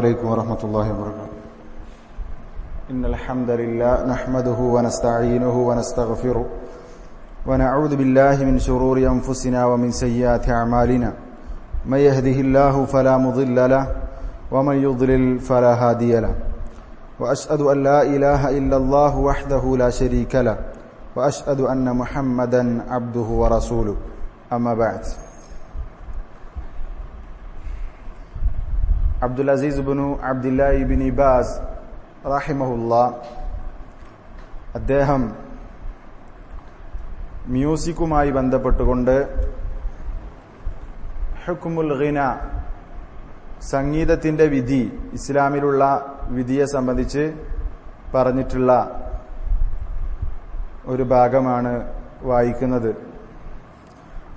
عليكم ورحمة الله وبركاته. إن الحمد لله نحمده ونستعينه ونستغفره ونعوذ بالله من شرور أنفسنا ومن سيئات أعمالنا. من يهده الله فلا مضل له ومن يضلل فلا هادي له. وأشهد أن لا إله إلا الله وحده لا شريك له وأشهد أن محمدا عبده ورسوله. أما بعد. Abdul Azeez Ibnu Abdullahi Ibnu bass റഹിമഹുല്ലാ അദ്ദേഹം മ്യൂസിക്കുമായി ബന്ധപ്പെട്ടുകൊണ്ട് ഹുക്മുൽ ഗിന, സംഗീതത്തിന്റെ വിധി, ഇസ്ലാമിലുള്ള വിധിയെ സംബന്ധിച്ച് പറഞ്ഞിട്ടുള്ള ഒരു ഭാഗമാണ് വായിക്കുന്നത്.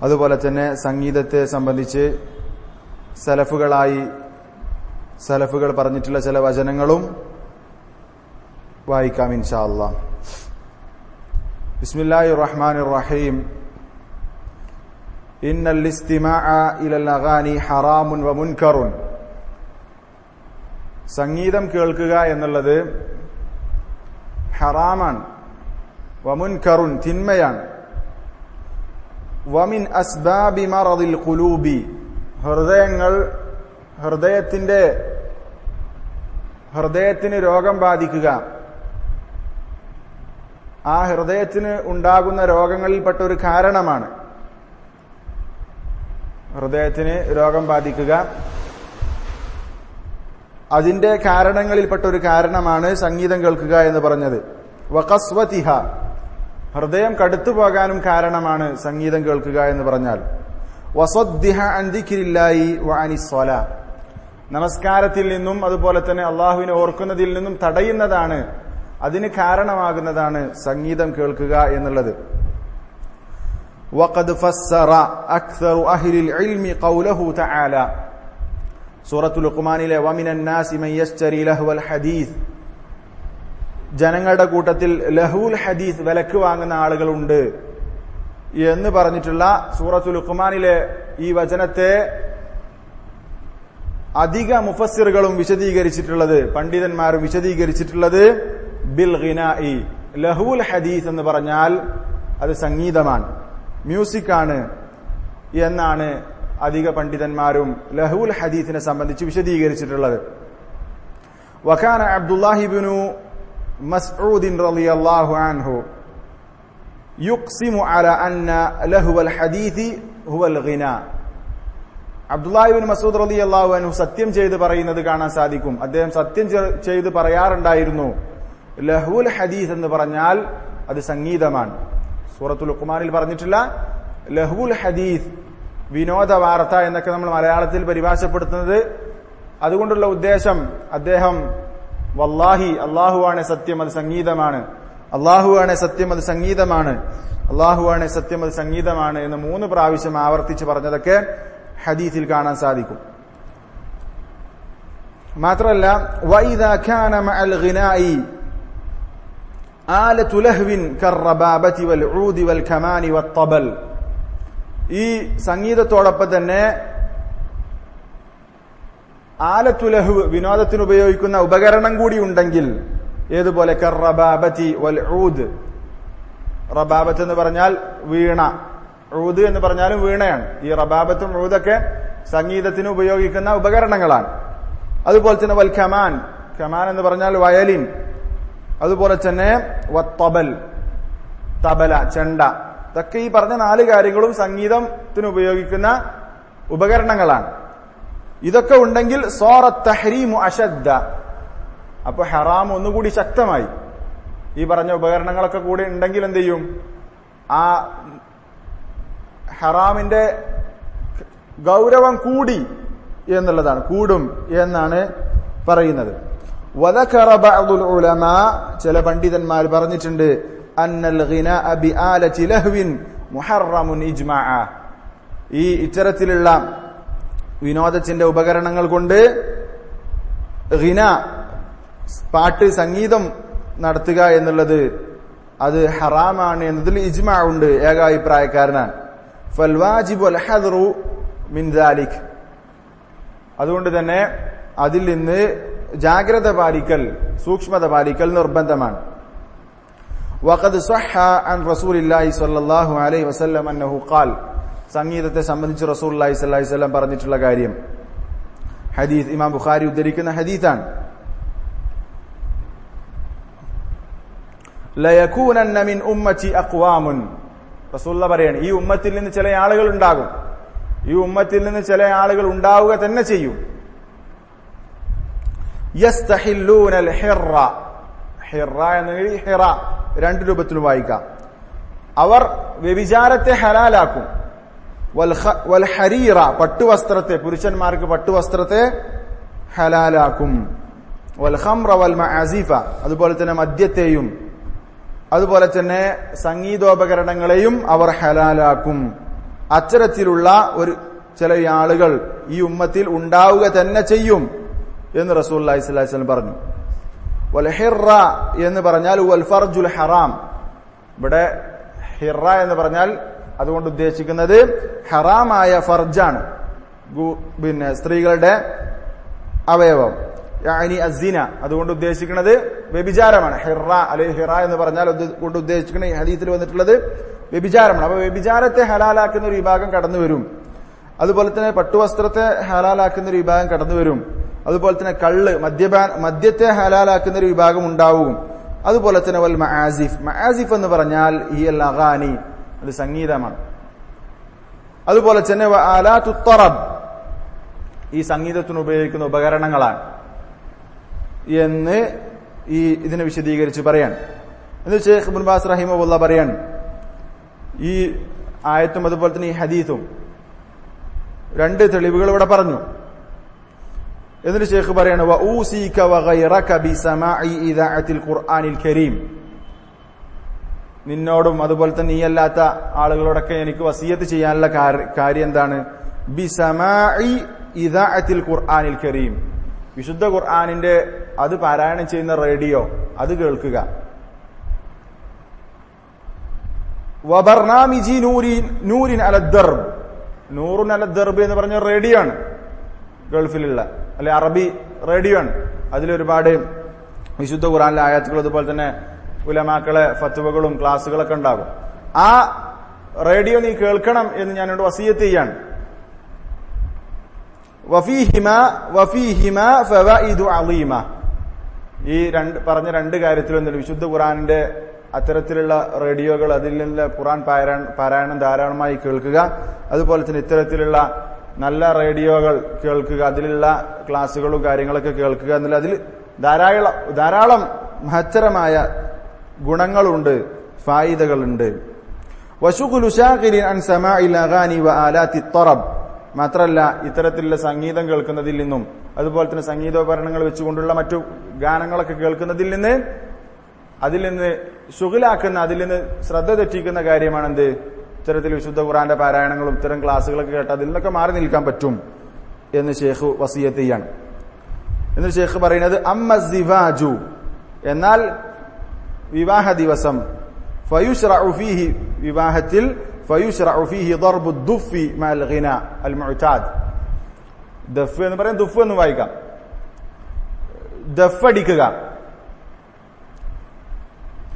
അതുപോലെ തന്നെ സംഗീതത്തെ സംബന്ധിച്ച് സലഫുകൾ പറഞ്ഞിട്ടുള്ള ചില വചനങ്ങളും വായിക്കാം ഇൻഷാ അല്ലാഹ്. ബിസ്മില്ലാഹിർ റഹ്മാനിർ റഹീം. ഇന്നൽ ഇസ്തിമാഅ ഇലൽ അഗാനി ഹറാമുൻ വ മുൻകറുൻ. സംഗീതം കേൾക്കുക എന്നുള്ളത് ഹറാമാണ്, വ മുൻകറുൻ തിന്മയാണ്. വമിൻ അസ്ബാബി മറദിൽ ഖുലൂബി. ഹൃദയത്തിന് രോഗം ബാധിക്കുക, ആ ഹൃദയത്തിന് ഉണ്ടാകുന്ന രോഗങ്ങളിൽപ്പെട്ട ഒരു കാരണമാണ്. ഹൃദയത്തിന് രോഗം ബാധിക്കുക അതിന്റെ കാരണങ്ങളിൽപ്പെട്ട ഒരു കാരണമാണ് സംഗീതം കേൾക്കുക എന്ന് പറഞ്ഞത്. വഖസ്വതിഹ, ഹൃദയം കടുത്തു പോകാനും കാരണമാണ് സംഗീതം കേൾക്കുക എന്ന് പറഞ്ഞാൽ. വസദ്ദിഹ അൻ ദിക്രില്ലാഹി വ അനിസ് സ്വലാ, നമസ്കാരത്തിൽ നിന്നും അതുപോലെ തന്നെ അള്ളാഹുവിനെ ഓർക്കുന്നതിൽ നിന്നും തടയുന്നതാണ്, അതിന് കാരണമാകുന്നതാണ് സംഗീതം കേൾക്കുക എന്നുള്ളത്. വഖദ് ഫസ്സറ അക്സറു അഹ്ലിൽ ഇൽമി ഖൗലഹു തആല, സൂറത്തുൽ ലുഖ്മാനിലെ വമിനൻ നാസി മൻ യശ്തരി ലഹ്വൽ ഹദീസ്, ജനങ്ങളുടെ കൂട്ടത്തിൽ ലഹുൽ ഹദീസ് വിലക്ക് വാങ്ങുന്ന ആളുകളുണ്ട് എന്ന് പറഞ്ഞിട്ടുള്ള സൂറത്തുൽ ലുഖ്മാനിലെ ഈ വചനത്തെ അധിക മുഫസ്സിറുകളും വിശദീകരിച്ചിട്ടുള്ളത്, പണ്ഡിതന്മാരും വിശദീകരിച്ചിട്ടുള്ളത് ബിൽ ഗിനാഇ, ലഹുൽ ഹദീസ് എന്ന് പറഞ്ഞാൽ അത് സംഗീതമാണ്, മ്യൂസിക്കാണ് എന്നാണ് അധിക പണ്ഡിതന്മാരും ലഹുൽ ഹദീസിനെ സംബന്ധിച്ച് വിശദീകരിച്ചിട്ടുള്ളത്. വകാന അബ്ദുല്ലാഹി ഇബ്നു മസ്ഊദ് റളിയല്ലാഹു അൻഹു യുഖ്സിമു അലാ അന്ന ലഹുൽ ഹദീസ് ഹുവൽ ഗിനാ. അബ്ദുല്ലാഹി ഇബ്നു മസ്ഊദ് റളിയല്ലാഹു അൻഹു സത്യം ചെയ്ത് പറയുന്നത് കാണാൻ സാധിക്കും. അദ്ദേഹം സത്യം ചെയ്ത് പറയാറുണ്ടായിരുന്നു, ലഹുൽ ഹദീസ് എന്ന് പറഞ്ഞാൽ അത് സംഗീതമാണ്. സൂറത്തുൽ ലുഖ്മാനിൽ പറഞ്ഞിട്ടുള്ള ലഹുൽ ഹദീസ്, വിനോദ വാർത്ത എന്നൊക്കെ നമ്മൾ മലയാളത്തിൽ പരിഭാഷപ്പെടുത്തുന്നത്. അതുകൊണ്ടുള്ള ഉദ്ദേശം അദ്ദേഹം വല്ലാഹി, അല്ലാഹുവാണ് സത്യം അത് സംഗീതമാണ്, അല്ലാഹുവാണ് സത്യം അത് സംഗീതമാണ്, അല്ലാഹുവാണ് സത്യം അത് സംഗീതമാണ് എന്ന് 3 പ്രാവശ്യം ആവർത്തിച്ച് പറഞ്ഞതൊക്കെ ഹദീസിൽ കാണാൻ സാധിക്കും. മാത്രമല്ല വഇദാ കാന മഅൽ ഗിനാഇ ആലതു ലഹ്വിൻ കർറബാബതി വൽ ഊദി വൽ കമാനി വത്തബൽ. ഈ സംഗീതത്തോടൊപ്പം തന്നെ ആലതു ലഹ്വ്, വിനോദത്തിന് ഉപയോഗിക്കുന്ന ഉപകരണം കൂടി ഉണ്ടെങ്കിൽ, ഏതുപോലെ കർറബാബതി വൽ ഊദ്. റബാബത്ത് എന്ന് പറഞ്ഞാൽ വീണ, ഊദ് എന്ന് പറഞ്ഞാലും വീണയാണ്. ഈ റബാബത്തും ഊദൊക്കെ സംഗീതത്തിന് ഉപയോഗിക്കുന്ന ഉപകരണങ്ങളാണ്. അതുപോലെ തന്നെ വൽ കമാൻ, കമാൻ എന്ന് പറഞ്ഞാൽ വയലിൻ. അതുപോലെ തന്നെ വത്തബൽ, തബല, ചെണ്ട. ഇതൊക്കെ ഈ പറഞ്ഞ 4 കാര്യങ്ങളും സംഗീതത്തിന് ഉപയോഗിക്കുന്ന ഉപകരണങ്ങളാണ്. ഇതൊക്കെ ഉണ്ടെങ്കിൽ സോറത്ത് തഹ്രീമു അശദ്ദ, അപ്പൊ ഹറാം ഒന്നുകൂടി ശക്തമായി. ഈ പറഞ്ഞ ഉപകരണങ്ങളൊക്കെ കൂടി ഉണ്ടെങ്കിൽ എന്ത് ചെയ്യും? ആ ഹറാമിന്റെ ഗൗരവം കൂടി എന്നുള്ളതാണ്, കൂടും എന്നാണ് പറയുന്നത്. വദകറ ബഅദുൽ ഉലമാ, ചില പണ്ഡിതന്മാർ പറഞ്ഞിട്ടുണ്ട്, അന്നൽ ഗിനാഅ ബിആലതി ലഹ്വിൻ മുഹറമുൻ ഇജ്മാഅ, ഈ ഇത്തരത്തിലുള്ള വിനോദത്തിന്റെ ഉപകരണങ്ങൾ കൊണ്ട് ഗിന, പാട്ട്, സംഗീതം നടത്തുക എന്നുള്ളത് അത് ഹറാമാണ് എന്നതിൽ ഇജ്മാ ഉണ്ട്, ഏകാഭിപ്രായക്കാരനാണ്. ഫൽ വാജിബു അൽ ഹദ്റു മിൻ ദാലിക്, അതുകൊണ്ട് തന്നെ അതിൽ നിന്ന് ജാഗ്രത പാലിക്കൽ, സൂക്ഷ്മത പാലിക്കൽ നിർബന്ധമാണ്. വഖദ് സഹ്ഹ അൻ റസൂലില്ലാഹി സ്വല്ലല്ലാഹു അലൈഹി വസല്ലം അന്നഹു ഖാൽ, സംഗീതത്തെ സംബന്ധിച്ച് റസൂലുള്ളാഹി സ്വല്ലല്ലാഹു അലൈഹി വസല്ലം പറഞ്ഞിട്ടുള്ള കാര്യം ഹദീസ് ഇമാം ബുഖാരി ഉദ്ധരിക്കുന്ന ഹദീസാണ്. ലയകൂനന്ന മിൻ ഉമ്മത്തി അഖ്വാമുൻ, റസൂലുള്ളാഹി പറയാണ് ഈ ഉമ്മത്തിൽ നിന്ന് ചില ആളുകൾ ഉണ്ടാകും, ഈ ഉമ്മത്തിൽ നിന്ന് ചില ആളുകൾ ഉണ്ടാവുക തന്നെ ചെയ്യും. യസ്തഹില്ലൂനൽ ഹിറ, ഹിറ എന്ന ഹിറ രണ്ട് രൂപത്തിലും വായിക്കാം. അവർ വ്യഭിചാരത്തെ ഹലാലാക്കും. വൽ ഹരീറ, പട്ടുവസ്ത്രത്തെ, പുരുഷന്മാർക്ക് പട്ടുവസ്ത്രത്തെ ഹലാലാക്കും. വൽ ഖംറ വൽ മഅസിഫ, അതുപോലെ തന്നെ മദ്യത്തെയും അതുപോലെ തന്നെ സംഗീതോപകരണങ്ങളെയും അവർ ഹലാലാക്കും. അത്തരത്തിലുള്ള ഒരു ചില ആളുകൾ ഈ ഉമ്മത്തിൽ ഉണ്ടാവുക തന്നെ ചെയ്യും എന്ന് റസൂലുള്ളാഹി സ്വല്ലല്ലാഹു അലൈഹി വസല്ലം പറഞ്ഞു. വൽ ഹിറ എന്ന് പറഞ്ഞാൽ വൽ ഫർജുൽ ഹറാം. ഇവിടെ ഹിറ എന്ന് പറഞ്ഞാൽ അതുകൊണ്ട് ഉദ്ദേശിക്കുന്നത് ഹറാമായ ഫർജാണ്, പിന്നെ സ്ത്രീകളുടെ അവയവം, യാനി അസിന. അതുകൊണ്ട് ഉദ്ദേശിക്കുന്നത് വ്യഭിചാരമാണ്. ഹിറ അല്ലെങ്കിൽ ഹിറ എന്ന് പറഞ്ഞാൽ കൊണ്ട് ഉദ്ദേശിക്കുന്ന ഈ ഹദീസിൽ വന്നിട്ടുള്ളത് വ്യഭിചാരമാണ്. അപ്പൊ വ്യഭിചാരത്തെ ഹലാലാക്കുന്ന ഒരു വിഭാഗം കടന്നു വരും. അതുപോലെ തന്നെ പട്ടുവസ്ത്രത്തെ ഹലാലാക്കുന്ന ഒരു വിഭാഗം കടന്നു വരും. അതുപോലെ തന്നെ കള്ള്, മദ്യത്തെ ഹലാലാക്കുന്ന ഒരു വിഭാഗം ഉണ്ടാവും. അതുപോലെ തന്നെ വൽ മആസിഫ്, മആസിഫ് എന്ന് പറഞ്ഞാൽ ഈ അൽ അഗാനി, അത് സംഗീതമാണ്. അതുപോലെ തന്നെ ആലാത്തു ത്വറബ്, ഈ സംഗീതത്തിന് ഉപയോഗിക്കുന്ന ഉപകരണങ്ങളാണ് എന്ന് ഇതിനെ വിശദീകരിച്ച് പറയാൻ. എന്ന് ഷെയ്ഖ് ഇബ്നു ബാസ് റഹിമഹുല്ലാഹ് പറയാൻ, ഈ ആയത്തും അതുപോലെ തന്നെ ഈ ഹദീസും രണ്ട് തെളിവുകൾ ഇവിടെ പറഞ്ഞു. എന്നിട്ട് ഷെയ്ഖ് പറയാണ് വഊസിക വഗൈറക ബിസമാഇ ഇദാഅത്തിൽ ഖുർആനിൽ കരീം, നിന്നോടും അതുപോലെ തന്നെ നീ അല്ലാത്ത ആളുകളോടൊക്കെ എനിക്ക് വസിയത്ത് ചെയ്യാനുള്ള കാര്യം എന്താണ്? ബിസമാഇ ഇദാഅത്തിൽ ഖുർആനിൽ കരീം, വിശുദ്ധ ഖുർആനിന്റെ അത് പാരായണം ചെയ്യുന്ന റേഡിയോ അത് കേൾക്കുക. വബർനാമിജി നൂരിൻ അലദ്ദർബ്, നൂറുൻ അലദ്ദർബ് എന്ന് പറഞ്ഞ റേഡിയോ ആണ്, ഗൾഫിലുള്ള അല്ലെ അറബി റേഡിയോ ആണ്. അതിലൊരുപാട് വിശുദ്ധ ഖുർആനിലെ ആയത്തുകൾ അതുപോലെ തന്നെ ഉലമാക്കളെ ഫത്വകളും ക്ലാസ്സുകളൊക്കെ ഉണ്ടാകും. ആ റേഡിയോ നീ കേൾക്കണം എന്ന് ഞാനോട് വസിയത്ത് ചെയ്യാണ്. വഫീഹിമ ഫവായിദു അളീമ, ഈ പറഞ്ഞ രണ്ട് കാര്യത്തിലൊന്നും വിശുദ്ധ ഖുർആനിന്റെ അത്തരത്തിലുള്ള റേഡിയോകൾ, അതിൽ നിന്ന് ഖുർആൻ പാരായണം ധാരാളമായി കേൾക്കുക. അതുപോലെ തന്നെ ഇത്തരത്തിലുള്ള നല്ല റേഡിയോകൾ കേൾക്കുക, അതിലുള്ള ക്ലാസ്സുകളും കാര്യങ്ങളൊക്കെ കേൾക്കുക എന്നുള്ള അതിൽ ധാരാളം മഹത്തരമായ ഗുണങ്ങളുണ്ട്, ഫായിദകളുണ്ട്. വശുഖുലു ശാഖിലിൻ അൻ സമാഇൽ അഗാനി വആലാത്തി ത്വറബ്, മാത്രമല്ല ഇത്തരത്തിലുള്ള സംഗീതം കേൾക്കുന്നതിൽ നിന്നും അതുപോലെ തന്നെ സംഗീതോപകരണങ്ങൾ വെച്ചുകൊണ്ടുള്ള മറ്റു ഗാനങ്ങളൊക്കെ കേൾക്കുന്നതിൽ നിന്ന് അതിൽ നിന്ന് ശുഗലാക്കുന്ന, അതിൽ നിന്ന് ശ്രദ്ധ തെറ്റിക്കുന്ന കാര്യമാണെന്ത്? ഇത്തരത്തിൽ വിശുദ്ധ ഖുർആന്റെ പാരായണങ്ങളും ഇത്തരം ക്ലാസ്സുകളൊക്കെ കേട്ട് അതിൽ നിന്നൊക്കെ മാറി നിൽക്കാൻ പറ്റും എന്ന് ഷെയ്ഖ് വസിയത്ത് ചെയ്യാണ്. എന്നിട്ട് ഷെയ്ഖ് പറയുന്നത് അമ്മ സിവാജു, എന്നാൽ വിവാഹ ദിവസം ഫയുശ്റഉ ഫീഹി, വിവാഹത്തിൽ ഫയുശ്റഉ ഫീഹി ദർബു ദുഫി മഅൽ ഗിന അൽ മുഅ്താദ്. ദഫ് എന്ന് പറയാൻ ദുഫ് എന്ന് വായിക്കാം. ദഫടിക്കുക,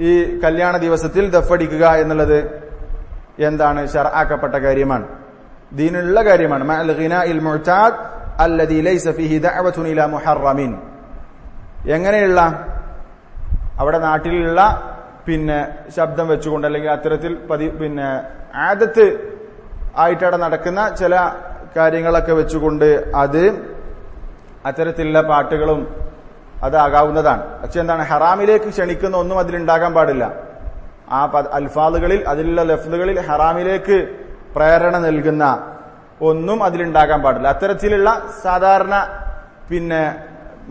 ഈ കല്യാണ ദിവസത്തിൽ ദഫടിക്കുക എന്നുള്ളത് എന്താണ്? ശർആക്കപ്പെട്ട കാര്യമാണ്, ദീനുള്ള കാര്യമാണ്. മഅൽ ഗിനാഇൽ മുഅ്താദ് അല്ലദീ ലൈസ ഫീഹി ദഅവതുൻ ഇലാ മുഹറമിൻ, എങ്ങനെയുള്ള അവിടെ നാട്ടിലുള്ള പിന്നെ ശബ്ദം വെച്ചുകൊണ്ട് അല്ലെങ്കിൽ അത്തരത്തിൽ പിന്നെ ആദത്ത് ആയിട്ടവിടെ നടക്കുന്ന ചില കാര്യങ്ങളൊക്കെ വെച്ചുകൊണ്ട് അത് അത്തരത്തിലുള്ള പാട്ടുകളും അതാകാവുന്നതാണ്. പക്ഷെ എന്താണ്? ഹറാമിലേക്ക് ക്ഷണിക്കുന്ന ഒന്നും അതിലുണ്ടാകാൻ പാടില്ല. ആ അൽഫാദുകളിൽ, അതിലുള്ള ലഫ്ലുകളിൽ ഹറാമിലേക്ക് പ്രേരണ നൽകുന്ന ഒന്നും അതിലുണ്ടാകാൻ പാടില്ല. അത്തരത്തിലുള്ള സാധാരണ പിന്നെ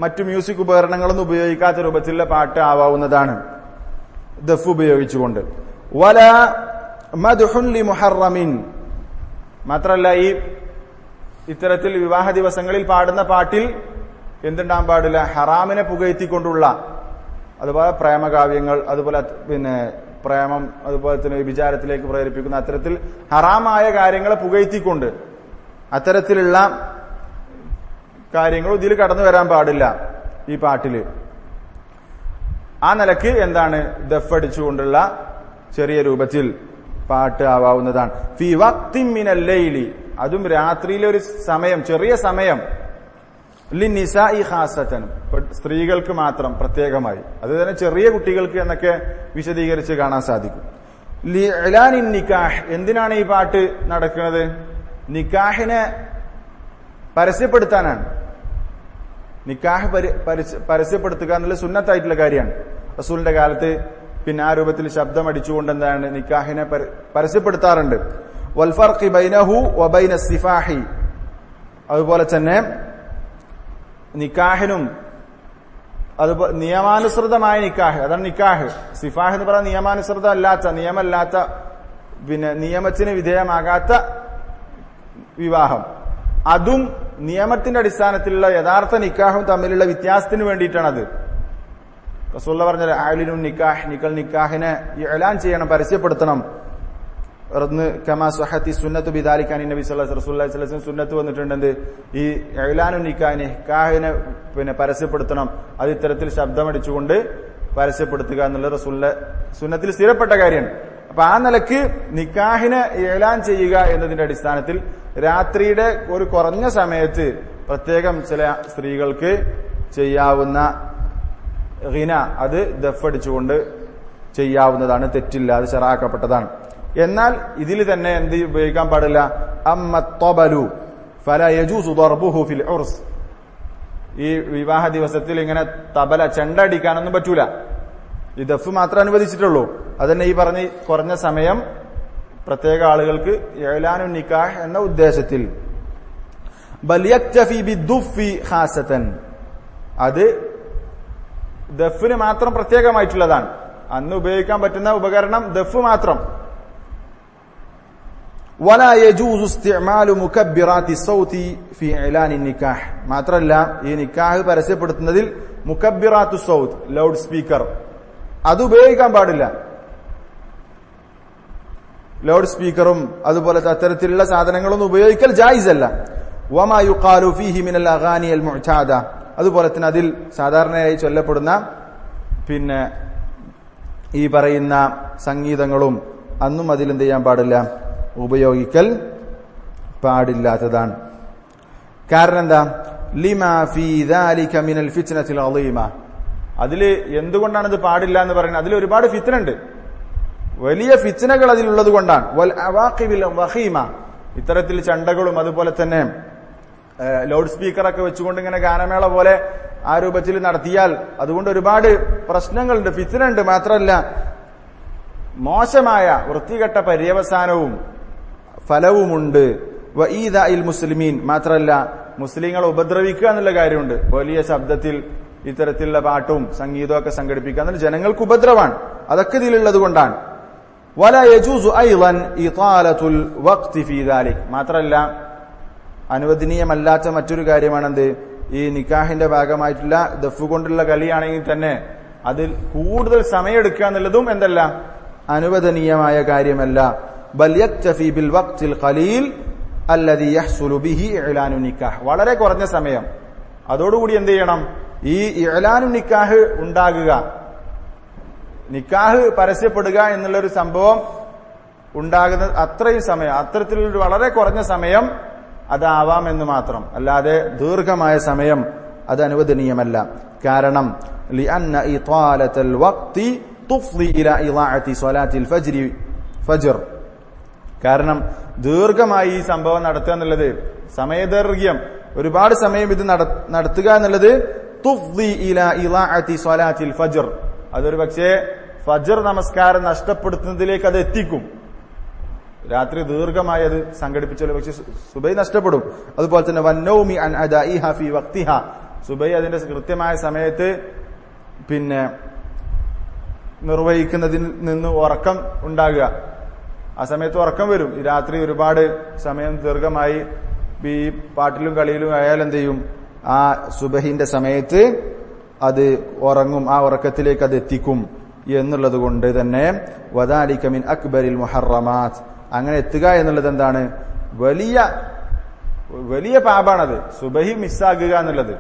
മറ്റു മ്യൂസിക് ഉപകരണങ്ങളൊന്നും ഉപയോഗിക്കാത്ത രൂപത്തിലുള്ള പാട്ട് ആവാവുന്നതാണ് ദഫ് ഉപയോഗിച്ചുകൊണ്ട്. വല മദ്ഹുൻ ലി മുഹറമിൻ, മാത്രമല്ല ഈ ഇത്തരത്തിൽ വിവാഹ ദിവസങ്ങളിൽ പാടുന്ന പാട്ടിൽ എന്തുണ്ടാകാൻ പാടില്ല? ഹറാമിനെ പുകഴ്ത്തിക്കൊണ്ടുള്ള, അതുപോലെ പ്രേമകാവ്യങ്ങൾ, അതുപോലെ പിന്നെ പ്രേമം, അതുപോലെ തന്നെ വിചാരത്തിലേക്ക് പ്രേരിപ്പിക്കുന്ന അത്തരത്തിൽ ഹറാമായ കാര്യങ്ങളെ പുകഴ്ത്തിക്കൊണ്ട് അത്തരത്തിലുള്ള കാര്യങ്ങളും ഇതിൽ കടന്നു വരാൻ പാടില്ല ഈ പാട്ടില്. ആ നിലക്ക് എന്താണ് ദഫടിച്ചുകൊണ്ടുള്ള ചെറിയ രൂപത്തിൽ പാട്ട് ആവാവുന്നതാണ്. ഫി വഖ്തിൻ മിനൽ ലൈലി, അതും രാത്രിയിലെ ഒരു സമയം, ചെറിയ സമയം. ലിന്നിസാഇ ഖാസതൻ, സ്ത്രീകൾക്ക് മാത്രം പ്രത്യേകമായി. അത് തന്നെ ചെറിയ കുട്ടികൾക്ക് എന്നൊക്കെ വിശദീകരിച്ച് കാണാൻ സാധിക്കും. ലിഇലാനിൻ നിക്കാഹ്, എന്തിനാണ് ഈ പാട്ട് നടക്കുന്നത്? നിക്കാഹിനെ പരസ്യപ്പെടുത്താനാണ്. നിക്കാഹ് പരസ്യപ്പെടുത്തുക എന്നുള്ളത് സുന്നത്തായിട്ടുള്ള കാര്യമാണ്. റസൂലിന്റെ കാലത്ത് പിന്നെ ആ രൂപത്തിൽ ശബ്ദം അടിച്ചുകൊണ്ട് എന്താണ് നിക്കാഹിനെ പരസ്യപ്പെടുത്താറുണ്ട്. വൽഫർഖി ബൈനഹു വബൈന സിഫാഹി, അതുപോലെ തന്നെ നിക്കാഹിനും അതുപോലെ നിയമാനുസൃതമായ നിക്കാഹ്, അതാണ് നിക്കാഹ്. സിഫാഹ് എന്ന് പറയുന്നത് നിയമാനുസൃതം അല്ലാത്ത, നിയമല്ലാത്ത, പിന്നെ നിയമത്തിന് വിധേയമാകാത്ത വിവാഹം. അതും നിയമത്തിന്റെ അടിസ്ഥാനത്തിലുള്ള യഥാർത്ഥ നിക്കാഹും തമ്മിലുള്ള വ്യത്യാസത്തിന് വേണ്ടിയിട്ടാണത്. റസൂലുള്ള പറഞ്ഞ ആലിനും നിക്കാഹ്, നിക്കാഹിനെ ഇഅ്ലാൻ ചെയ്യണം, പരസ്യപ്പെടുത്തണം. കമാ സ്വഹത്തി സുന്നത്തു ബിദാലിക അൻ നബി സല്ലല്ലാഹു അലൈഹി വസല്ലം സുന്നത്ത് വന്നിട്ടുണ്ട്. എന്ത്? ഈ ഇഅ്ലാനുൻ നിക്കാഹിനെ പിന്നെ പരസ്യപ്പെടുത്തണം. അത് ഇത്തരത്തിൽ ശബ്ദമടിച്ചുകൊണ്ട് പരസ്യപ്പെടുത്തുക എന്നുള്ള റസൂലിന്റെ സുന്നത്തിൽ സ്ഥിരപ്പെട്ട കാര്യമാണ്. അപ്പൊ ആ നിലക്ക് നിക്കാഹിനെ ഇഅ്ലാൻ ചെയ്യുക എന്നതിന്റെ അടിസ്ഥാനത്തിൽ രാത്രിയുടെ ഒരു കുറഞ്ഞ സമയത്ത് പ്രത്യേകം ചില സ്ത്രീകൾക്ക് ചെയ്യാവുന്ന ഖിന, അത് ദഫടിച്ചുകൊണ്ട് ചെയ്യാവുന്നതാണ്, തെറ്റില്ല, അത് ശറഅക്കപ്പെട്ടതാണ്. എന്നാൽ ഇതിൽ തന്നെ എന്ത് ഉപയോഗിക്കാൻ പാടില്ല? അമ്മത്തബലു ഫലാ യജൂസു ദർബുഹു ഫിൽ ഉർസ്, ഈ വിവാഹ ദിവസത്തിൽ ഇങ്ങനെ തബല ചെണ്ട അടിക്കാനൊന്നും പറ്റൂല. ഈ ദഫ് മാത്രമേ അനുവദിച്ചിട്ടുള്ളൂ. അതന്നെ ഈ പറഞ്ഞ കുറഞ്ഞ സമയം പ്രത്യേക ആളുകൾക്ക് ഇഅ്ലാനുൻ നിക്കാഹ് എന്ന ഉദ്ദേശത്തിൽ. ബൽ യക്തഫി ബിദ്ദുഫി ഖാസതൻ, അത് ദഫിന് മാത്രം പ്രത്യേകമായിട്ടുള്ളതാണ്. അന്ന് ഉപയോഗിക്കാൻ പറ്റുന്ന ഉപകരണം ദഫ് മാത്രം. വലാ യജൂസു ഇസ്തിഅമാലു മുകബ്ബിറാത്തി സൗതി ഫി ഇഅ്ലാനി നിക്കാഹ്, മാത്രമല്ല ഈ നിക്കാഹ് പരസ്യപ്പെടുത്തുന്നതിൽ മുകബ്ബിറാത്തു സൗത്ത്, ലൗഡ് സ്പീക്കർ, അത് ഉപയോഗിക്കാൻ പാടില്ല. ലൗഡ് സ്പീക്കറും അതുപോലത്തെ അത്തരത്തിലുള്ള സാധനങ്ങളൊന്നും ഉപയോഗിക്കൽ ജായിസല്ല. വമാ യുഖാലു ഫീഹി മിനൽ അഗാനി അൽ മുഅ്താദ, അതുപോലെ തന്നെ അതിൽ സാധാരണയായി ചൊല്ലപ്പെടുന്ന പിന്നെ ഈ പറയുന്ന സംഗീതങ്ങളും അന്നും അതിലെന്ത് ചെയ്യാൻ പാടില്ല, ഉപയോഗിക്കൽ പാടില്ലാത്തതാണ്. കാരണം എന്താ? ലിമാ ഫീ ദാലിക മിനൽ ഫിത്നത്തിൽ അളീമ, അതില് എന്തുകൊണ്ടാണ് ഇത് പാടില്ല എന്ന് പറയുന്നത്? അതിൽ ഒരുപാട് ഫിത്ന ഉണ്ട്, വലിയ ഫിത്നകൾ അതിലുള്ളത് കൊണ്ടാണ്. വൽ അവാഖിബിൽ വഖീമ, ഇത്തരത്തിൽ ചണ്ടകളും അതുപോലെ തന്നെ ലൗഡ് സ്പീക്കറൊക്കെ വെച്ചുകൊണ്ട് ഇങ്ങനെ ഗാനമേള പോലെ ആ രൂപത്തിൽ നടത്തിയാൽ അതുകൊണ്ട് ഒരുപാട് പ്രശ്നങ്ങളുണ്ട്, ഫിത്ന ഉണ്ട്. മാത്രമല്ല മോശമായ വൃത്തികെട്ട പര്യവസാനവും ഫലവുമുണ്ട്. വഈദാഇൽ മുസ്ലിമീൻ, മാത്രമല്ല മുസ്ലിങ്ങളെ ഉപദ്രവിക്കുക എന്നുള്ള കാര്യമുണ്ട്. വലിയ ശബ്ദത്തിൽ ഇത്തരത്തിലുള്ള പാട്ടും സംഗീതവും ഒക്കെ സംഘടിപ്പിക്കുക എന്നുള്ള ജനങ്ങൾക്ക് ഉപദ്രവമാണ്. അതൊക്കെ ഇതിലുള്ളത് കൊണ്ടാണ്. വലാ യജൂസു അയ്ളൻ ഇതാലത്തുൽ വഖ്തി ഫീ ദാലിക്, മാത്രമല്ല അനുവദനീയമല്ലാത്ത മറ്റൊരു കാര്യമാണെന്ത്? ഈ നിക്കാഹിന്റെ ഭാഗമായിട്ടുള്ള ദഫ് കൊണ്ടുള്ള കളിയാണെങ്കിൽ തന്നെ അതിൽ കൂടുതൽ സമയമെടുക്കുക എന്നുള്ളതും എന്തല്ല, അനുവദനീയമായ കാര്യമല്ല. ബൽ യക്തഫി ബിൽ വഖ്തിൽ ഖലീൽ അല്ലദി യഹ്സുലു ബിഹി ഇഅ്ലാനു നിക്കാഹ്, വളരെ കുറഞ്ഞ സമയം, അതോടുകൂടി എന്ത് ചെയ്യണം? ഈ ഇഅ്ലാനു നിക്കാഹ് ഉണ്ടാകുക, നിക്കാഹ് പരസ്യപ്പെടുക എന്നുള്ളൊരു സംഭവം ഉണ്ടാകുന്ന അത്രയും സമയം, അത്തരത്തിലൊരു വളരെ കുറഞ്ഞ സമയം അതാവാമെന്ന് മാത്രം, അല്ലാതെ ദീർഘമായ സമയം അത് അനുവദനീയമല്ല. കാരണം ലിഅന്ന ഇതാലത്തൽ വഖ്തി തുഫ്ദി ഇലാ ഇളാഅത്തി സ്വലാത്തിൽ ഫജ്ർ, കാരണം ദീർഘമായി ഈ സംഭവം നടത്തുക എന്നുള്ളത്, സമയദൈർഘ്യം, ഒരുപാട് സമയം ഇത് നടത്തുക എന്നുള്ളത് തുഫ്ദി ഇലാ ഇളാഅത്തി സ്വലാത്തിൽ ഫജ്ർ, അതൊരു പക്ഷേ ഫജ്ർ നമസ്കാരം നഷ്ടപ്പെടുത്തുന്നതിലേക്ക് അത് എത്തിക്കും. രാത്രി ദീർഘമായി അത് സംഘടിപ്പിച്ചാൽ പക്ഷെ സുബൈ നഷ്ടപ്പെടും. അതുപോലെ തന്നെ വന്നൗമി അൻ അദാഇഹ ഫീ വഖ്തിഹ, സുബൈ അതിന്റെ കൃത്യമായ സമയത്ത് പിന്നെ നിർവഹിക്കുന്നതിൽ നിന്ന് ഉറക്കം ഉണ്ടാകുക, ആ സമയത്ത് ഉറക്കം വരും. ഈ രാത്രി ഒരുപാട് സമയം ദീർഘമായി ഈ പാട്ടിലും കളിയിലും ആയാൽ എന്ത് ചെയ്യും? ആ സുബഹിന്റെ സമയത്ത് അത് ഉറങ്ങും, ആ ഉറക്കത്തിലേക്ക് അത് എത്തിക്കും എന്നുള്ളത് കൊണ്ട് തന്നെ വദാലിക മിൻ അക്ബരിൽ മുഹറമാത്ത്, അങ്ങനെ എത്തുക എന്നുള്ളത് എന്താണ്? വലിയ വലിയ പാപാണത്. സുബഹി മിസ്സാകുക എന്നുള്ളത്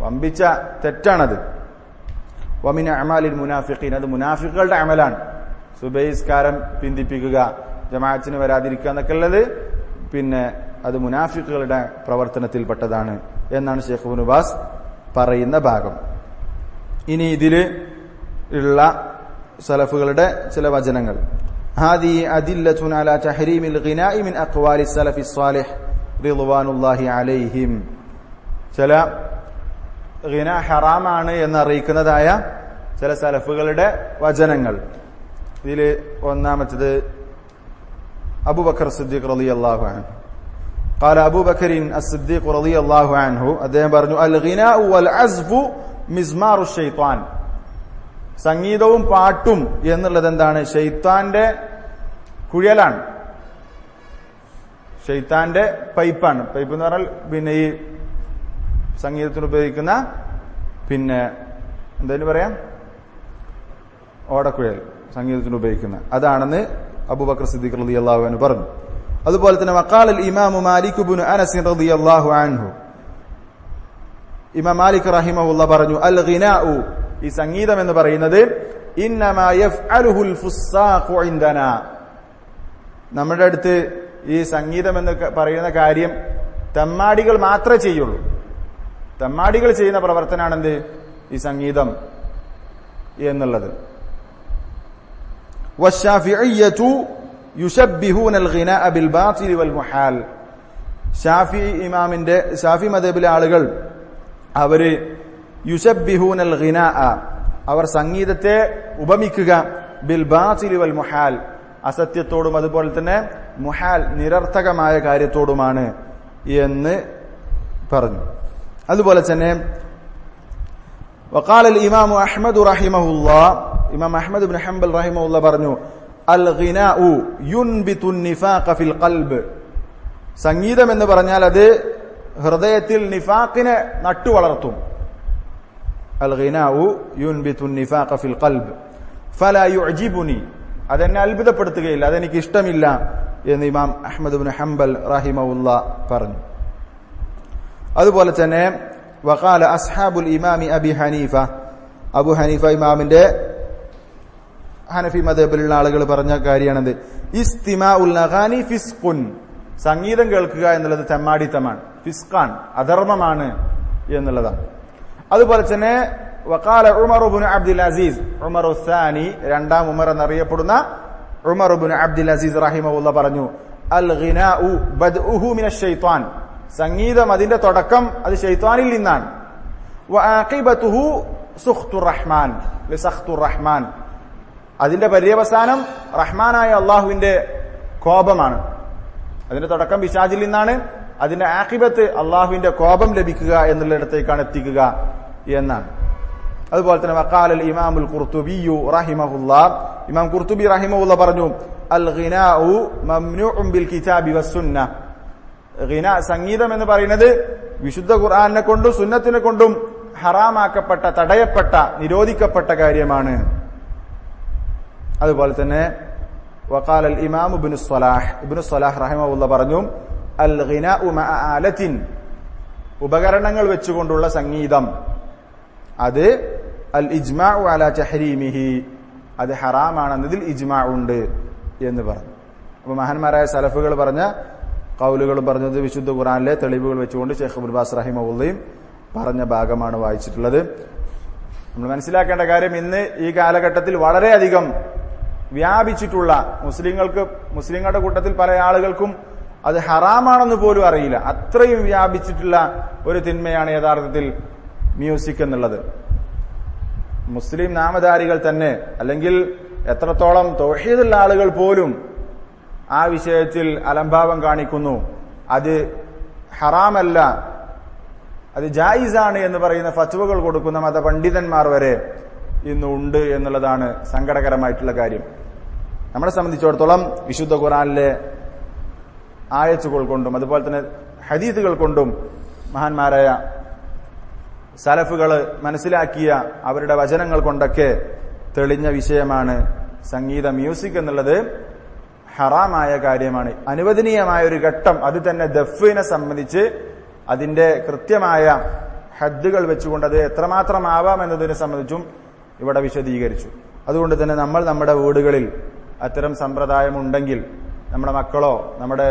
വമ്പിച്ച തെറ്റാണത്. വമിൻ അഅമാലിൽ മുനാഫിഖീൻ, അത് മുനാഫിഖുകളുടെ അമലാണ്. സുബഹി നിസ്കാരം പിന്തിപ്പിക്കുക, ജമാഅത്തിന് വരാതിരിക്കുക എന്നൊക്കെ ഉള്ളത് പിന്നെ അത് മുനാഫിഖുകളുടെ പ്രവർത്തനത്തിൽപ്പെട്ടതാണ് എന്നാണ് ഷെയ്ഖ് ഇബ്നു ബാസ് പറയുന്ന ഭാഗം. ഇനി ഇതിൽ ഉള്ള സലഫുകളുടെ ചില വചനങ്ങൾ. ഹാദിഹി അദില്ലത്തുൻ അലാ തഹരീമിൽ ഗിനാഇ മിൻ അഖ്വാലി സലഫി സ്വാലിഹ് റിദ്വാനുല്ലാഹി അലൈഹിം. ചില ഗിന ഹറാമാണ് എന്നറിയിക്കുന്നതായ ചില സലഫുകളുടെ വചനങ്ങൾ. ഇതിൽ ഒന്നാമത്തേത് അബൂബക്കർ സിദ്ദീഖ് റളിയല്ലാഹു അൻഹു. قال أبو بكر الصديق رضي الله عنه അദ്ദേഹം പറഞ്ഞു അൽ ഗിനാഉ വൽ അസ്ഫു മിസ്മാറു ശൈത്താൻ. സംഗീതവും പാട്ടും എന്നുള്ളത് എന്താണ്? ശൈത്താന്റെ കുഴലാണ്, ശൈത്താന്റെ പൈപ്പാണ്. പൈപ്പ് എന്ന് പറഞ്ഞാൽ പിന്നെ ഈ സംഗീതത്തിന് ഉപയോഗിക്കുന്ന പിന്നെ എന്തായാലും പറയാം ഓടക്കുഴൽ, സംഗീതത്തിന് ഉപയോഗിക്കുന്ന അതാണെന്ന് അബൂബക്കർ സിദ്ദീഖ് റളിയല്ലാഹു അൻഹു പറഞ്ഞു. അതുപോലെ തന്നെ വഖാല അൽ ഇമാമു മാലിക് ഇബ്നു അനസ് റളിയല്ലാഹു അൻഹു, ഇമാം മാലിക് റഹിമഹുല്ലാഹ് പറഞ്ഞു അൽ ഗിനാഉ, ഈ സംഗീതം എന്ന് പറയുന്നത് ഇന്നമാ യഫ്അലുഹുൽ ഫുസ്സാഖു ഇൻദനാ, നമ്മുടെ അടുത്ത് ഈ സംഗീതം എന്ന് പറയുന്ന കാര്യം തെമ്മാടികൾ മാത്രമേ ചെയ്യുള്ളൂ. തെമ്മാടികൾ ചെയ്യുന്ന പ്രവർത്തനമാണെന്ത്? ഈ സംഗീതം എന്നുള്ളത്. വശാഫിഇയ്യതു യുശബ്ബിഹൂന അൽ ഗിനാഅ ബിൽ ബാതിൽ വൽ മുഹാൽ. ഷാഫി മദ്ഹബിലെ ആളുകൾ അവര് യുശബ്ബിഹൂന അൽ ഗിനാഅ, അവർ സംഗീതത്തെ ഉപമിക്കുക ബിൽ ബാതിൽ വൽ മുഹാൽ, അസത്യത്തോടും അതുപോലെ തന്നെ മുഹാൽ നിരർത്ഥകമായ കാര്യത്തോടുമാണ് എന്ന് പറഞ്ഞു. അതുപോലെ തന്നെ വഖാല അൽ ഇമാം അഹ്മദ് റഹിമഹുല്ലാഹ്, ഇമാം അഹ്മദ് ഇബ്നു ഹംബൽ റഹിമഹുല്ലാഹ് പറഞ്ഞു അൽ ഗിനാഉ യുൻബിതു നിഫാഖ ഫിൽ ഖൽബ്. സംഗീതം എന്ന് പറഞ്ഞാൽ അത് ഹൃദയത്തിൽ നിഫാഖിനെ നട്ടുവളർത്തും. അൽ ഗിനാഉ യുൻബിതു നിഫാഖ ഫിൽ ഖൽബ് ഫലാ യുഅജിബുനി, അതെന്നെ അത്ഭുതപ്പെടുത്തുകയില്ല, അതെനിക്ക് ഇഷ്ടമില്ല എന്ന് ഇമാം അഹ്മദ് ഇബ്നു ഹംബൽ റഹിമഹുല്ലാഹ് പറഞ്ഞു. അതുപോലെ തന്നെ വഖാല അസ്ഹാബുൽ ഇമാമി അബി ഹനീഫ, അബു ഹനീഫ ഇമാമിന്റെ ഹനഫി മദ്ഹബിലുള്ള ആളുകൾ പറഞ്ഞ കാര്യമാണത് ഇസ്തിമാഉൽ നഗാനി ഫിസ്ഖുൻ, സംഗീതം കേൾക്കുക എന്നുള്ളത് തെമ്മാടിത്തമാണ്, ഫിസ്ഖാൻ, അധർമ്മമാണ് എന്നുള്ളതാണ്. അതുപോലെ തന്നെ വഖാല ഉമർ ഇബ്നു അബ്ദുൽ അസീസ്, ഉമർ ഉസ്സാനി, രണ്ടാം ഉമർ എന്നറിയപ്പെടുന്ന ഉമർ ഇബ്നു അബ്ദുൽ അസീസ് റഹിമഹുല്ലാഹ് പറഞ്ഞു അൽ ഗിനാഉ ബദ്ഉഹു മിനശ് ശൈത്താൻ, സംഗീതം അതിന്റെ തുടക്കം അത് ശൈത്താനിൽ നിന്നാണ്. വആഖിബതുഹു സുഖ്തുർ റഹ്മാൻ ലിസഖ്തുർ റഹ്മാൻ, അതിന്റെ പര്യവസാനം റഹ്മാനായ അള്ളാഹുവിന്റെ കോപമാണ്. അതിന്റെ തുടക്കം പിശാചിൽ നിന്നാണ്, അതിന്റെ ആഖിബത്ത് അള്ളാഹുവിന്റെ കോപം ലഭിക്കുക എന്നുള്ളിടത്തേക്കാണ് എത്തിക്കുക എന്നാണ്. അതുപോലെ തന്നെ വഖാലൽ ഇമാമുൽ ഖുർത്തുബി റഹിമഹുല്ലാഹ്, ഇമാം ഖുർത്തുബി റഹിമഹുല്ലാഹ് പറഞ്ഞു അൽ ഗിനാഉ മംനൂഉൻ ബിൽ കിതാബി വസ്സുന്ന, ഗിന സംഗീതം എന്ന് പറയുന്നത് വിശുദ്ധ ഖുർആനെ കൊണ്ടും സുന്നത്തിനെ കൊണ്ടും ഹറാമാക്കപ്പെട്ട, തടയപ്പെട്ട, നിരോധിക്കപ്പെട്ട കാര്യമാണ്. അതുപോലെ തന്നെ വഖാല അൽ ഇമാം ഇബ്നു സ്വലാഹ് റഹിമഹുല്ലാഹ് പറഞ്ഞു അൽ ഗിനാഉ മഅ ആലത്തിൻ, ഉപകരണങ്ങൾ വെച്ചുകൊണ്ടുള്ള സംഗീതം അത് അൽ ഇജ്മാഉ അലാ തഹരീമിഹി, അത് ഹറാമാണെന്നതിൽ ഇജ്മാ ഉണ്ട് എന്ന് പറഞ്ഞു. അപ്പൊ മഹാന്മാരായ സലഫുകൾ പറഞ്ഞ ഖൗലുകളും പറഞ്ഞത് വിശുദ്ധ ഖുർആനിലെ തെളിവുകൾ വെച്ചുകൊണ്ട് ഷെയ്ഖ് ഇബ്നു ബാസ് റഹിമഹുല്ലയും പറഞ്ഞ ഭാഗമാണ് വായിച്ചിട്ടുള്ളത്. നമ്മൾ മനസ്സിലാക്കേണ്ട കാര്യം, ഇന്ന് ഈ കാലഘട്ടത്തിൽ വളരെയധികം വ്യാപിച്ചിട്ടുള്ള മുസ്ലിങ്ങളുടെ കൂട്ടത്തിൽ പല ആളുകൾക്കും അത് ഹറാമാണെന്ന് പോലും അറിയില്ല, അത്രയും വ്യാപിച്ചിട്ടുള്ള ഒരു തിന്മയാണ് യഥാർത്ഥത്തിൽ മ്യൂസിക് എന്നുള്ളത്. മുസ്ലിം നാമധാരികൾ തന്നെ, അല്ലെങ്കിൽ എത്രത്തോളം തൗഹീദുള്ള ആളുകൾ പോലും ആ വിഷയത്തിൽ അലംഭാവം കാണിക്കുന്നു. അത് ഹറാമല്ല, അത് ജായിസാണ് എന്ന് പറയുന്ന ഫത്വകൾ കൊടുക്കുന്ന മതപണ്ഡിതന്മാർ വരെ ഇന്ന് ഉണ്ട് എന്നുള്ളതാണ് സങ്കടകരമായിട്ടുള്ള കാര്യം. നമ്മളെ സംബന്ധിച്ചിടത്തോളം വിശുദ്ധ ഖുർആനിലെ ആയത്തുകൾ കൊണ്ടും അതുപോലെ തന്നെ ഹദീസുകൾ കൊണ്ടും മഹാന്മാരായ സലഫുകൾ മനസ്സിലാക്കിയ അവരുടെ വചനങ്ങൾ കൊണ്ടൊക്കെ തെളിഞ്ഞ വിഷയമാണ് സംഗീത മ്യൂസിക് എന്നുള്ളത് ഹറാമായ കാര്യമാണ്. അനുവദനീയമായ ഒരു ഘട്ടം അത് തന്നെ ദഫിനെ സംബന്ധിച്ച് അതിന്റെ കൃത്യമായ ഹദ്ദുകൾ വെച്ചുകൊണ്ട് അത് എത്രമാത്രം ആവാം എന്നതിനെ സംബന്ധിച്ചും ഇവിടെ വിശദീകരിച്ചു. അതുകൊണ്ട് തന്നെ നമ്മൾ നമ്മുടെ വീടുകളിൽ അത്തരം സമ്പ്രദായമുണ്ടെങ്കിൽ നമ്മുടെ മക്കളോ നമ്മുടെ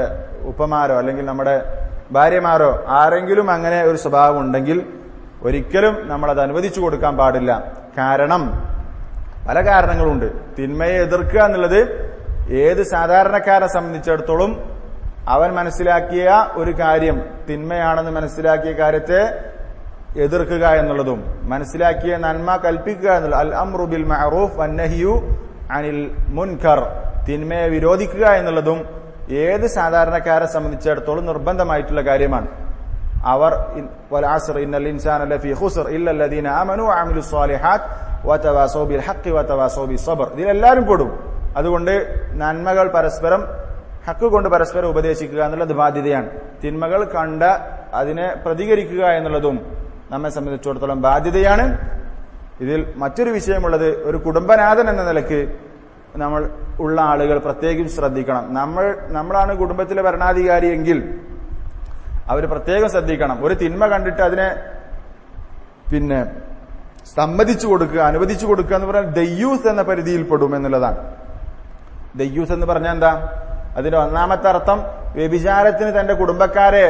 ഉപ്പമാരോ അല്ലെങ്കിൽ നമ്മുടെ ഭാര്യമാരോ ആരെങ്കിലും അങ്ങനെ ഒരു സ്വഭാവം ഉണ്ടെങ്കിൽ ഒരിക്കലും നമ്മളത് അനുവദിച്ചു കൊടുക്കാൻ പാടില്ല. കാരണം പല കാരണങ്ങളുണ്ട്. തിന്മയെ എതിർക്കുക എന്നുള്ളത് ഏത് സാധാരണക്കാരെ സംബന്ധിച്ചിടത്തോളം അവൻ മനസ്സിലാക്കിയ ഒരു കാര്യം തിന്മയാണെന്ന് മനസ്സിലാക്കിയ കാര്യത്തെ എതിർക്കുക എന്നുള്ളതും മനസ്സിലാക്കിയ നന്മ കൽപ്പിക്കുക എന്നുള്ളത് അൽ അംറു ബിൽ മഅറൂഫ് വന്നഹ്യു അനിൽ മുൻകർ തിന്മയെ വിരോധിക്കുക എന്നുള്ളതും ഏത് സാധാരണക്കാരെ സംബന്ധിച്ചിടത്തോളം നിർബന്ധമായിട്ടുള്ള കാര്യമാണ്. അവർ വൽ അസ്ർ ഇന്നൽ ഇൻസാന ലഫീ ഖുസ്ർ ഇല്ലല്ലദീന ആമനു വഅമിലുസ് സ്വാലിഹാത്ത് വതവാസൗ ബിൽ ഹഖ് വതവാസൗ ബിസ് സബ്ർ ഇതിലെല്ലാവരും പെടും. അതുകൊണ്ട് നന്മകൾ പരസ്പരം ഹക്ക് കൊണ്ട് പരസ്പരം ഉപദേശിക്കുക എന്നുള്ളത് ബാധ്യതയാണ്. തിന്മകൾ കണ്ട അതിനെ പ്രതികരിക്കുക എന്നുള്ളതും നമ്മെ സംബന്ധിച്ചിടത്തോളം ബാധ്യതയാണ്. ഇതിൽ മറ്റൊരു വിഷയമുള്ളത് ഒരു കുടുംബനാഥൻ എന്ന നിലയ്ക്ക് നമ്മൾ ഉള്ള ആളുകൾ പ്രത്യേകം ശ്രദ്ധിക്കണം. നമ്മളാണ് കുടുംബത്തിലെ ഭരണാധികാരി എങ്കിൽ അവർ പ്രത്യേകം ശ്രദ്ധിക്കണം. ഒരു തിന്മ കണ്ടിട്ട് അതിനെ സമ്മതിച്ചു കൊടുക്കുക അനുവദിച്ചു കൊടുക്കുക എന്ന് പറഞ്ഞാൽ ദയ്യൂസ് എന്ന പരിധിയിൽ പെടും എന്നുള്ളതാണ്. ദയ്യൂസ് എന്ന് പറഞ്ഞാൽ എന്താ? അതിന്റെ ഒന്നാമത്തെ അർത്ഥം വ്യഭിചാരത്തിന് തന്റെ കുടുംബക്കാരെ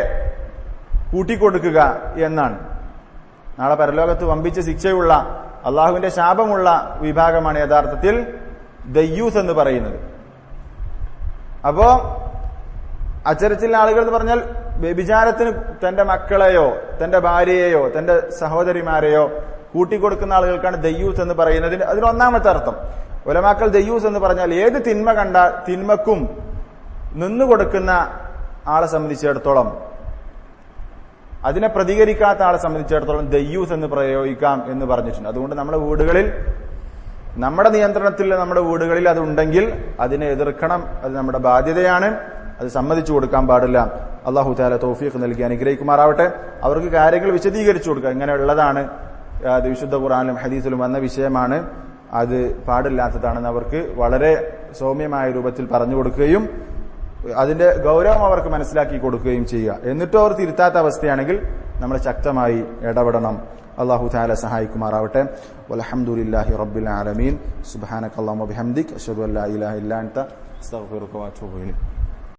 കൂട്ടിക്കൊടുക്കുക എന്നാണ്. നാളെ പരലോകത്ത് വമ്പിച്ച ശിക്ഷയുള്ള അള്ളാഹുവിന്റെ ശാപമുള്ള വിഭാഗമാണ് യഥാർത്ഥത്തിൽ ദയ്യൂസ് എന്ന് പറയുന്നത്. അപ്പോ അച്ചരത്തിലുള്ള ആളുകൾ എന്ന് പറഞ്ഞാൽ വ്യഭിചാരത്തിന് തന്റെ മക്കളെയോ തന്റെ ഭാര്യയെയോ തന്റെ സഹോദരിമാരെയോ കൂട്ടിക്കൊടുക്കുന്ന ആളുകൾക്കാണ് ദയ്യൂസ് എന്ന് പറയുന്നത്. അതിന് ഒന്നാമത്തെ അർത്ഥം ഉലമാക്കൾ ദയ്യൂസ് എന്ന് പറഞ്ഞാൽ ഏത് തിന്മ കണ്ട തിന്മക്കും നിന്നുകൊടുക്കുന്ന ആളെ സംബന്ധിച്ചിടത്തോളം അതിനെ പ്രതികരിക്കാത്ത ആളെ സംബന്ധിച്ചിടത്തോളം ദയ്യൂസ് എന്ന് പ്രയോഗിക്കാം എന്ന് പറഞ്ഞിട്ടുണ്ട്. അതുകൊണ്ട് നമ്മുടെ വീടുകളിൽ നമ്മുടെ നിയന്ത്രണത്തിൽ നമ്മുടെ വീടുകളിൽ അതുണ്ടെങ്കിൽ അതിനെ എതിർക്കണം. അത് നമ്മുടെ ബാധ്യതയാണ്. അത് സമ്മതിച്ചു കൊടുക്കാൻ പാടില്ല. അള്ളാഹു തആല തൗഫീഖ് നൽകി അനുഗ്രഹിക്കുമാറാവട്ടെ. അവർക്ക് കാര്യങ്ങൾ വിശദീകരിച്ചു കൊടുക്കുക. ഇങ്ങനെയുള്ളതാണ്, അത് വിശുദ്ധ ഖുർആനിലും ഹദീസിലും വന്ന വിഷയമാണ്, അത് പാടില്ലാത്തതാണെന്ന് അവർക്ക് വളരെ സൗമ്യമായ രൂപത്തിൽ പറഞ്ഞു കൊടുക്കുകയും അതിന്റെ ഗൗരവം അവർക്ക് മനസ്സിലാക്കി കൊടുക്കുകയും ചെയ്യുക. എന്നിട്ടും അവർ തിരുത്താത്ത അവസ്ഥയാണെങ്കിൽ നമ്മൾ ശക്തമായി ഇടപെടണം. അല്ലാഹു തആല സഹായിക്കുമാറാവട്ടെ. വൽഹംദുലില്ലാഹി റബ്ബിൽ ആലമീൻ. സുബ്ഹാനകല്ലാഹുമ്മ വബിഹംദിക അശ്ഹദു അൻ ലാ ഇലാഹ ഇല്ലാ അൻത അസ്തഗ്ഫിറുക വഅതൂബു ഇലൈക്.